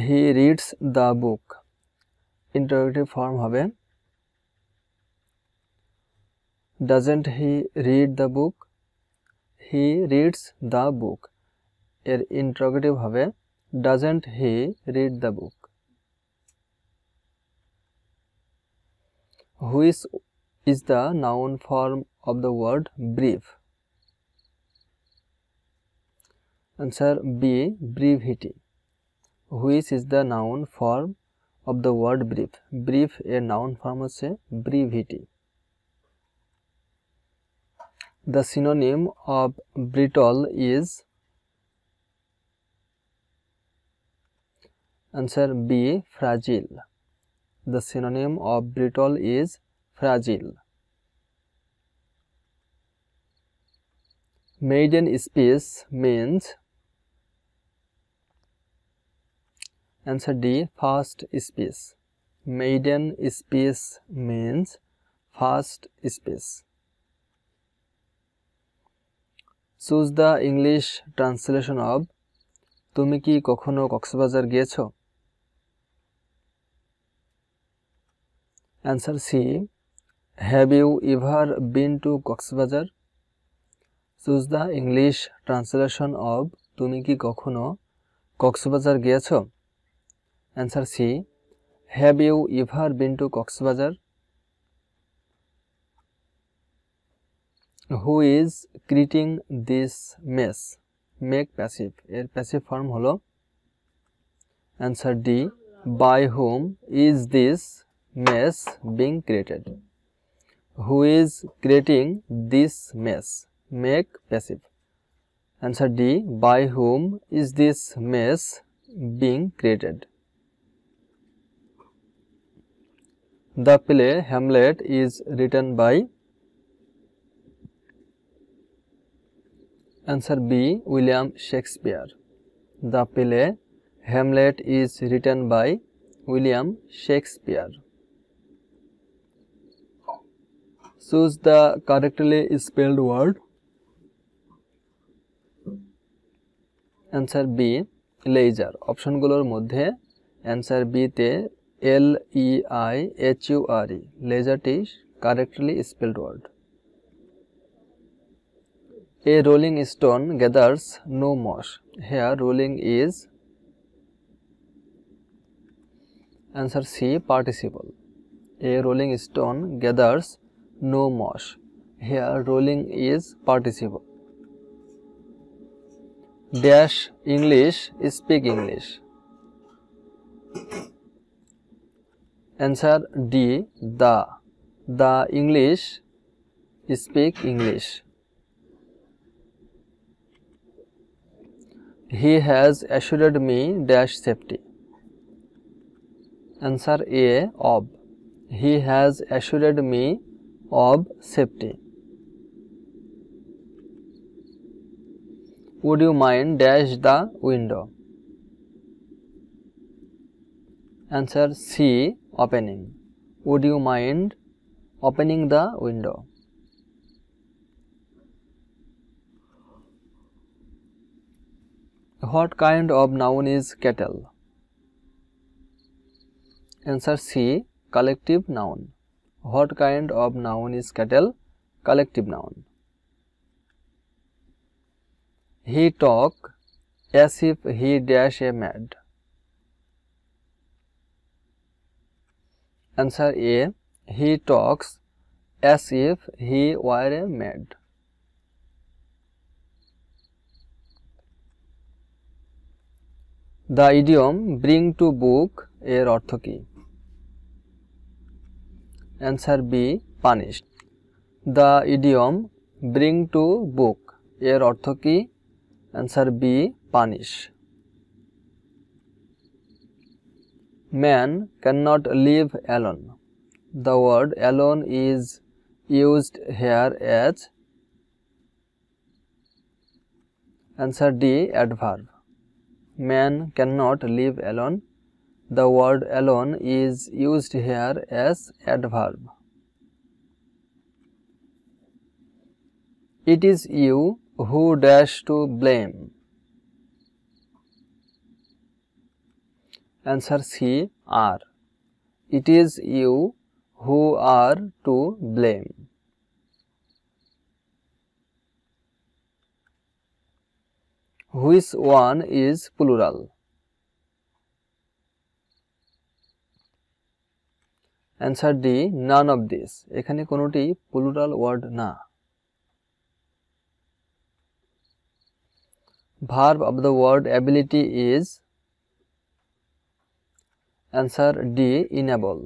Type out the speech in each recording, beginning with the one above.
He reads the book. Interrogative form হবে doesn't he read the book. He reads the book এর interrogative হবে doesn't he read the book. Which is the noun form of the word brief? Answer B. Brevity. Which is the noun form of the word brief? Brief এর noun form হচ্ছে brevity. The synonym of brittle is? Answer B. Fragile. The synonym of brittle is fragile. Maiden speech means? Answer D. First speech. Maiden speech means first speech. Choose the English translation of তুমি কি কখনো কক্সবাজার গিয়েছো? Answer C. Have you ever been to Coxbazar? Choose the English translation of তুমি কি কখনো কক্সবাজার গিয়েছো? Answer C. Have you ever been to Coxbazar? Who is creating this mess? Make passive এর passive form হলো Answer D. By whom is this mess being created? Who is creating this mess? Make passive. Answer D. By whom is this mess being created? The play Hamlet is written by? Answer B. William Shakespeare. The play Hamlet is written by William Shakespeare. Choose the correctly spelled word. Answer B. Leisure. অপশনগুলোর মধ্যে Answer B তে L-E-I-H-U-R-E leisureটি correctly spelled word. A rolling stone gathers no moss. Here rolling is? Answer C. Participle. A rolling stone gathers no moss. Here rolling is participle. Dash English, speak English. Answer D. The English, speak English. He has assured me dash safety. Answer A. Of. He has assured me of safety. Would you mind dash the window? Answer C. Opening. Would you mind opening the window? What kind of noun is kettle? Answer C. Collective noun. What kind of noun is kettle? Collective noun. He talk as if he dash a mad. Answer A. He talks as if he were a mad. The idiom bring to book এর অর্থ কি? Answer B. Punished. The idiom bring to book এর অর্থ কি? Answer B. Punish. Man cannot live alone. The word alone is used here as? Answer D. Adverb. Man cannot live alone. The word alone is used here as adverb. It is you who dash to blame. Answer C are. It is you who are to blame. Which one is plural? Answer D none of this. এখানে কোনোটি plural word না। Verb of the word ability is? Answer D enable.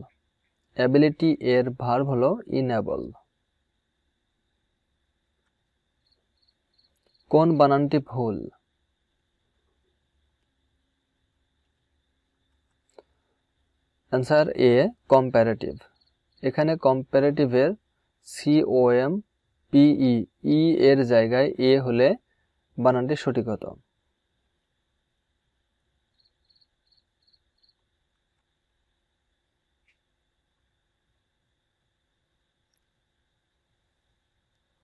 Ability এর verb হলো enable. কোন বানানটি ভুল? Answer A comparative. এখানে কম্প্যারেটিভের COMPE ই এর জায়গায় এ হলে বানানটি সঠিক হতো।